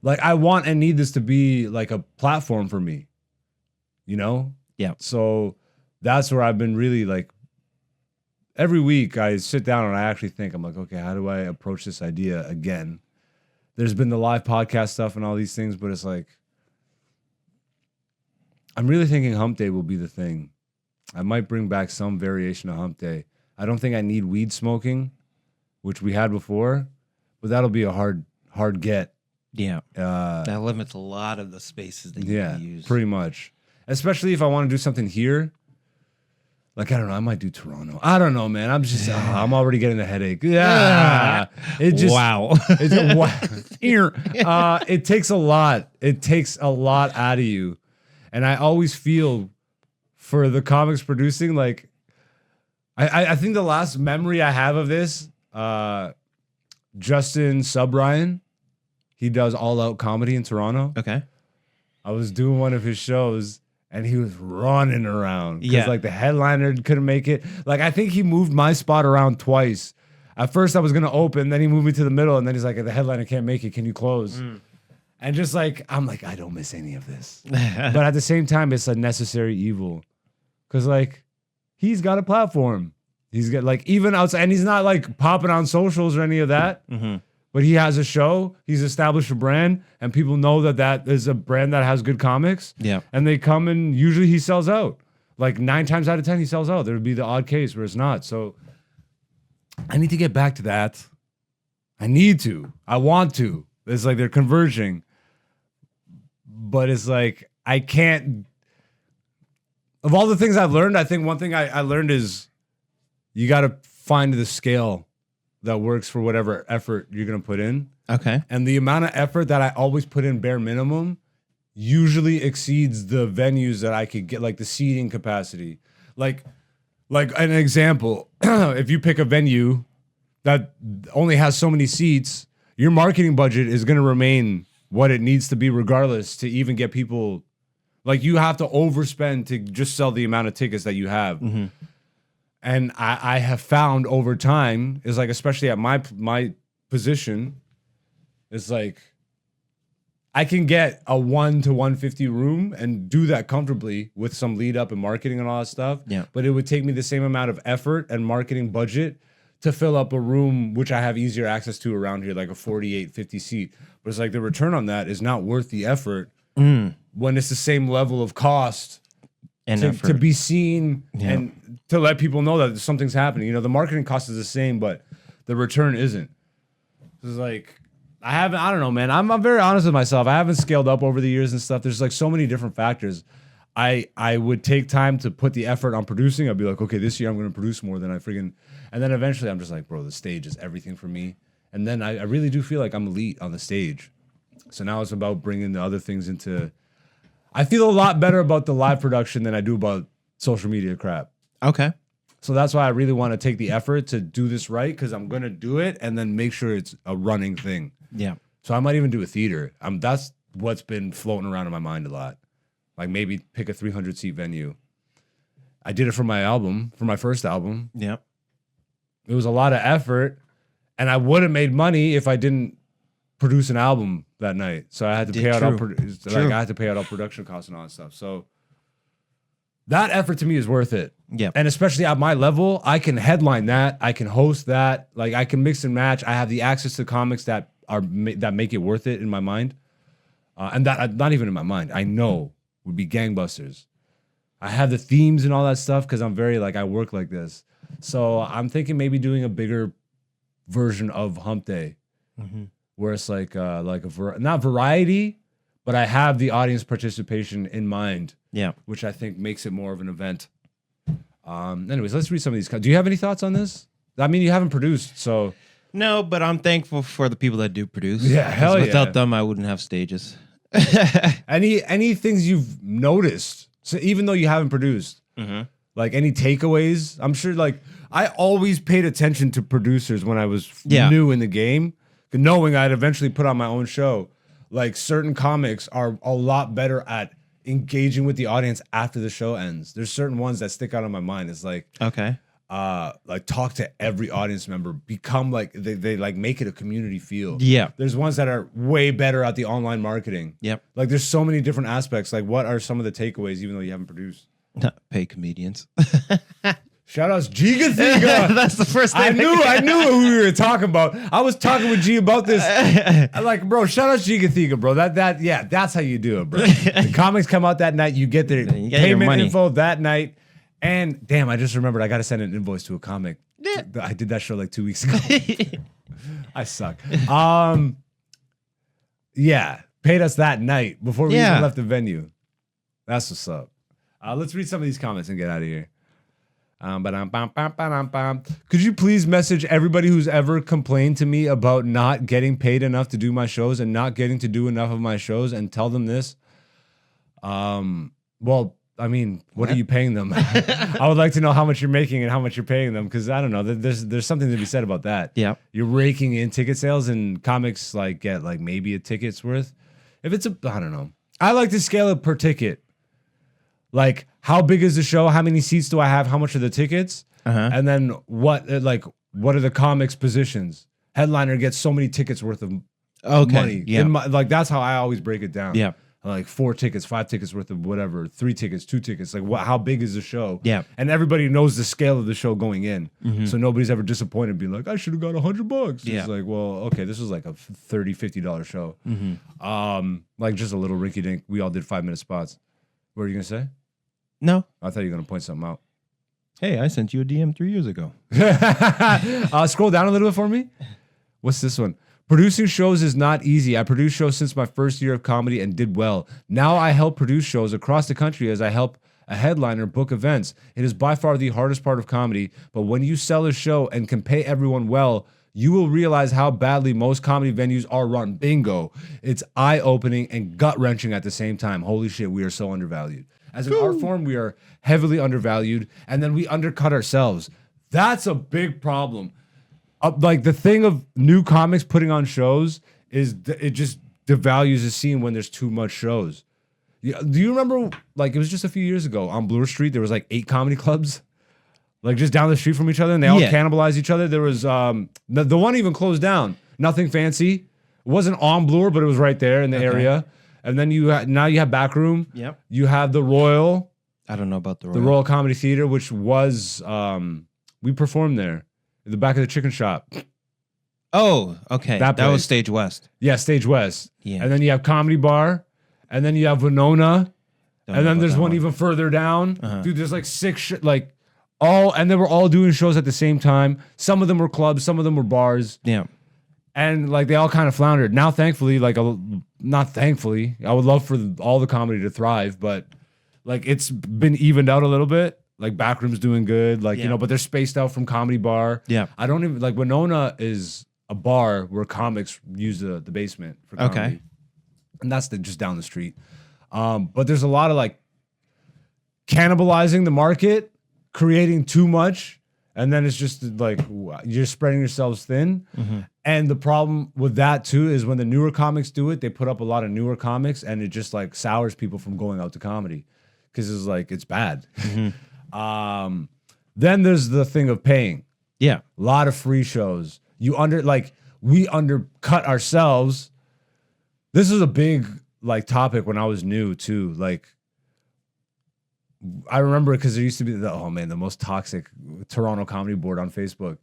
Like I want and need this to be like a platform for me. Yeah. So that's where I've been really like, every week I sit down and I actually think, I'm like, okay, how do I approach this idea again? There's been the live podcast stuff and all these things, but it's like, I'm really thinking Hump Day will be the thing. I might bring back some variation of Hump Day. I don't think I need weed smoking, which we had before, but that'll be a hard get. Yeah. That limits a lot of the spaces that you can use. Pretty much. Especially if I want to do something here. Like, I don't know, I might do Toronto. I don't know, man. I'm just, I'm already getting a headache. Yeah. It just, wow. It takes a lot. It takes a lot out of you. And I always feel for the comics producing, like, I think the last memory I have of this, Justin Subryan, he does All Out Comedy in Toronto. Okay. I was doing one of his shows. And he was running around because like the headliner couldn't make it. Like I think he moved my spot around twice. At first I was gonna open, then he moved me to the middle, and then he's like, "The headliner can't make it. Can you close?" And just like I'm like, I don't miss any of this. But at the same time, it's a necessary evil because like he's got a platform. He's got like even outside, and he's not like popping on socials or any of that. Mm-hmm. But he has a show, he's established a brand, and people know that is a brand that has good comics. Yeah. And they come and usually he sells out. Like 9 times out of 10, he sells out. There would be the odd case where it's not. So I need to get back to that. I need to. I want to. It's like they're converging. But it's like I can't. Of all the things I've learned, I think one thing I learned is you got to find the scale that works for whatever effort you're going to put in. Okay. And the amount of effort that I always put in bare minimum usually exceeds the venues that I could get, like the seating capacity. Like an example, if you pick a venue that only has so many seats, your marketing budget is going to remain what it needs to be regardless to even get people. Like you have to overspend to just sell the amount of tickets that you have. Mm-hmm. And I have found over time is like, especially at my position, it's like I can get a 1 to 150 room and do that comfortably with some lead up and marketing and all that stuff. Yeah. But it would take me the same amount of effort and marketing budget to fill up a room, which I have easier access to around here, like a 48, 50 seat. But it's like the return on that is not worth the effort when it's the same level of cost and to be seen and to let people know that something's happening. The marketing cost is the same, but the return isn't. It's like I don't know, man. I'm very honest with myself. I haven't scaled up over the years and stuff. There's like so many different factors. I would take time to put the effort on producing. I'd be like, okay, this year I'm going to produce more than I freaking, and then eventually I'm just like, bro, the stage is everything for me. And then I really do feel like I'm elite on the stage. So now it's about bringing the other things into. I feel a lot better about the live production than I do about social media crap. Okay. So that's why I really want to take the effort to do this right, because I'm going to do it and then make sure it's a running thing. Yeah. So I might even do a theater. That's what's been floating around in my mind a lot. Like maybe pick a 300-seat venue. I did it for my first album. Yeah. It was a lot of effort, and I would have made money if I didn't produce an album that night. So I had to pay out I had to pay out all production costs and all that stuff. So that effort to me is worth it. Yeah. And especially at my level, I can headline that. I can host that. Like I can mix and match. I have the access to comics that make it worth it in my mind. And that not even in my mind. I know would be gangbusters. I have the themes and all that stuff because I'm very I work like this. So I'm thinking maybe doing a bigger version of Hump Day, where it's not variety, but I have the audience participation in mind. Yeah, which I think makes it more of an event. Anyways, let's read some of these. Do you have any thoughts on this? I mean, you haven't produced, so no, but I'm thankful for the people that do produce. Yeah, hell yeah. Without them, I wouldn't have stages. Any things you've noticed? So even though you haven't produced, Like any takeaways? I'm sure like I always paid attention to producers when I was new in the game, knowing I'd eventually put on my own show. Like certain comics are a lot better at engaging with the audience after the show ends. There's certain ones that stick out in my mind. It's like talk to every audience member, become like they like make it a community feel. Yeah. There's ones that are way better at the online marketing. Yep. Like there's so many different aspects. Like what are some of the takeaways even though you haven't produced? Pay comedians. Shout outs Giga Thiga. That's the first thing. I knew what we were talking about. I was talking with G about this. I'm like, bro, shout outs Giga Thiga, bro. That's how you do it, bro. The comics come out that night, you get their payment info that night. And damn, I just remembered I gotta send an invoice to a comic. Yeah. I did that show like 2 weeks ago. I suck. Yeah, paid us that night before we even left the venue. That's what's up. Let's read some of these comments and get out of here. Could you please message everybody who's ever complained to me about not getting paid enough to do my shows and not getting to do enough of my shows and tell them this? Well, I mean, what are you paying them? I would like to know how much you're making and how much you're paying them because I don't know. There's something to be said about that. Yeah, you're raking in ticket sales and comics like get like maybe a ticket's worth. If it's I don't know. I like to scale it per ticket. Like, how big is the show? How many seats do I have? How much are the tickets? And then what are the comics' positions? Headliner gets so many tickets worth of money. Yeah. Like, that's how I always break it down. Yeah. Like 4 tickets, 5 tickets worth of whatever, 3 tickets, 2 tickets. Like, how big is the show? Yeah. And everybody knows the scale of the show going in. So nobody's ever disappointed being like, I should have got $100. Yeah. It's like, well, okay, this was like a $30, $50 show. Like just a little rinky dink. We all did 5-minute spots. What are you going to say? No. I thought you were going to point something out. Hey, I sent you a DM 3 years ago. Scroll down a little bit for me. What's this one? Producing shows is not easy. I produced shows since my first year of comedy and did well. Now I help produce shows across the country as I help a headliner book events. It is by far the hardest part of comedy, but when you sell a show and can pay everyone well, you will realize how badly most comedy venues are run. Bingo. It's eye-opening and gut-wrenching at the same time. Holy shit, we are so undervalued. As an art form, we are heavily undervalued, and then we undercut ourselves. That's a big problem. Like the thing of new comics putting on shows is it just devalues the scene when there's too much shows. Do you remember, like, it was just a few years ago on Bloor Street, there was like 8 comedy clubs, like just down the street from each other, and they all cannibalized each other. There was the one even closed down. Nothing fancy. It wasn't on Bloor, but it was right there in the area. And then now you have Backroom. Yep. You have the Royal. I don't know about the Royal. The Royal Comedy Theater, which was we performed there in the back of the chicken shop. Oh, okay. That was Stage West. Yeah, Stage West. Yeah. And then you have Comedy Bar, and then you have Winona, and then there's one even further down. Dude, there's like 6 and they were all doing shows at the same time. Some of them were clubs, some of them were bars. Yeah. And like they all kind of floundered. Now, thankfully, not thankfully, I would love for all the comedy to thrive, but like it's been evened out a little bit. Like Backroom's doing good, but they're spaced out from Comedy Bar. Yeah, I don't even like Winona is a bar where comics use the basement for comedy, and that's just down the street. But there's a lot of like cannibalizing the market, creating too much, and then it's just like you're spreading yourselves thin. And the problem with that too is when the newer comics do it, they put up a lot of newer comics, and it just like sours people from going out to comedy because it's like it's bad. Then there's the thing of paying. Yeah, a lot of free shows. We undercut ourselves. This is a big like topic when I was new too. Like I remember because there used to be the most toxic Toronto comedy board on Facebook.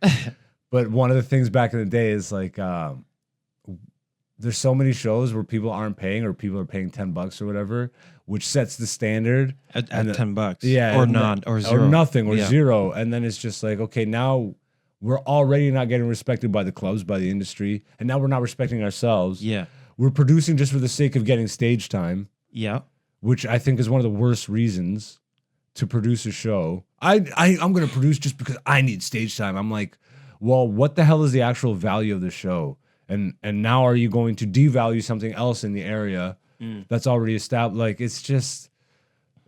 But one of the things back in the day is like there's so many shows where people aren't paying or people are paying $10 or whatever, which sets the standard at $10. Yeah, or not, or zero, or nothing, or zero, and then it's just like okay, now we're already not getting respected by the clubs, by the industry, and now we're not respecting ourselves. Yeah, we're producing just for the sake of getting stage time. Yeah, which I think is one of the worst reasons to produce a show. I'm going to produce just because I need stage time. I'm like, well, what the hell is the actual value of the show? And now are you going to devalue something else in the area that's already established? Like, it's just,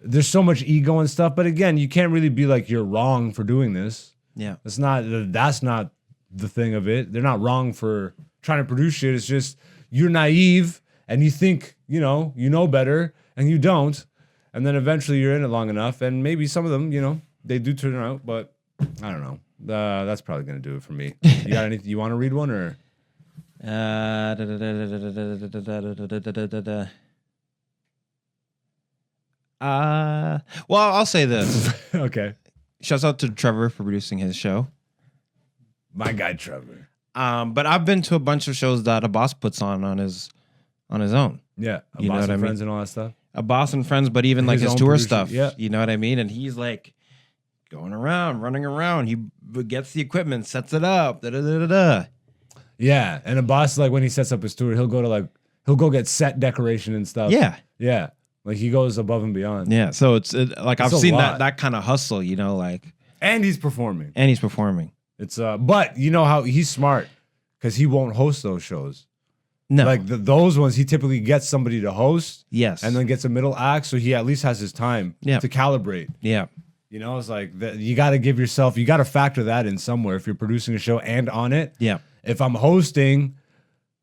there's so much ego and stuff. But again, you can't really be like, you're wrong for doing this. Yeah. That's not the thing of it. They're not wrong for trying to produce shit. It's just you're naive and you think, you know better and you don't. And then eventually you're in it long enough. And maybe some of them, they do turn out, but I don't know. That's probably going to do it for me. You got anything? You want to read one or? Well, I'll say this. Okay. Shouts out to Trevor for producing his show. My guy Trevor. But I've been to a bunch of shows that a boss puts on his own. Yeah, You know Boss what I and mean? Friends and all that stuff. A boss and friends, but even like His his own tour producer, stuff. yeah. You know what I mean? And he's like going around, running around. He gets the equipment, sets it up. Yeah, and a boss, like when he sets up his tour, he'll go get set decoration and stuff. Yeah. Yeah, like he goes above and beyond. Yeah. So it's like I've a seen lot. that kind of hustle, like, And he's performing. and he's performing. It's but you know how he's smart because he won't host those shows. No. Like those ones, he typically gets somebody to host. Yes. And then gets a middle act, so he at least has his time Yeah. to calibrate. Yeah. It's like you got to give yourself, you got to factor that in somewhere if you're producing a show and on it. Yeah. If I'm hosting,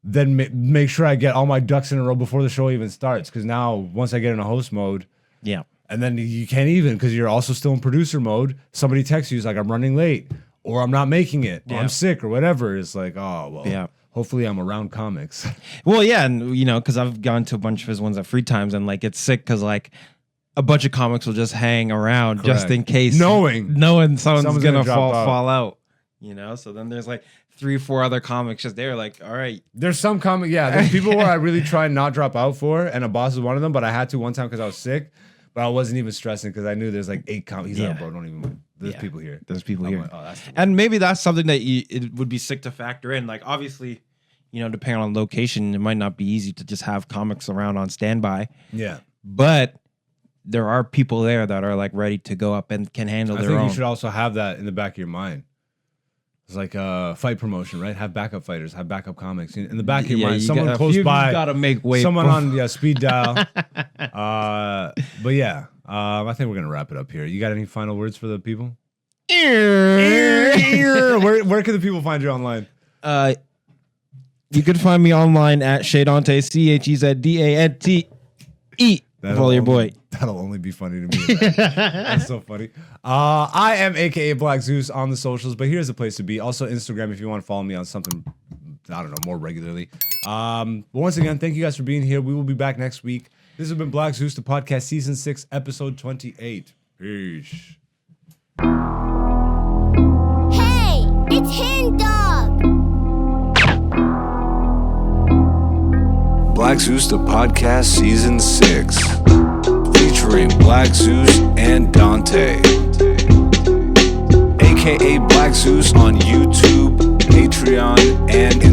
then make sure I get all my ducks in a row before the show even starts. Because now, once I get in a host mode, Yeah. and then you can't even because you're also still in producer mode. Somebody texts you, it's like, I'm running late, or I'm not making it, or Yeah. I'm sick, or whatever. It's like, oh, well, Yeah. hopefully I'm around comics. Well, yeah, and because I've gone to a bunch of his ones at free times, and like it's sick because like a bunch of comics will just hang around just Correct. in case, Knowing someone's gonna drop out. fall out. So then there's like 3-4 other comics just there, like, all right, There's some comic, there's people where I really try and not drop out for, and a boss is one of them, but I had to one time because I was sick, but I wasn't even stressing because I knew there's like 8 comics. He's Yeah. like, bro, don't even, there's Yeah. people here. there's people I'm here, like, oh, that's the and maybe that's something that it would be sick to factor in. Like, obviously, depending on location, it might not be easy to just have comics around on standby, yeah. but there are people there that are like ready to go up and can handle I their think own. you should also have that in the back of your mind. It's like fight promotion, right? Have backup fighters, have backup comics. In the back of your mind, someone close by. You gotta make way. Someone on speed dial. But yeah, I think we're gonna wrap it up here. You got any final words for the people? Where can the people find you online? You can find me online at Dante, CHEZDANTE. Follow your boy. That'll only be funny to me. That's so funny. I am AKA Black Zeus on the socials, but here's a place to be. Also Instagram if you want to follow me on something, I don't know, more regularly. But once again, thank you guys for being here. We will be back next week. This has been Black Zeus, the podcast, season 6, episode 28. Peace. Hey, it's Hen Dog. Black Zeus, the podcast, season 6, featuring Black Zeus and Dante, aka Black Zeus on YouTube, Patreon, and Instagram.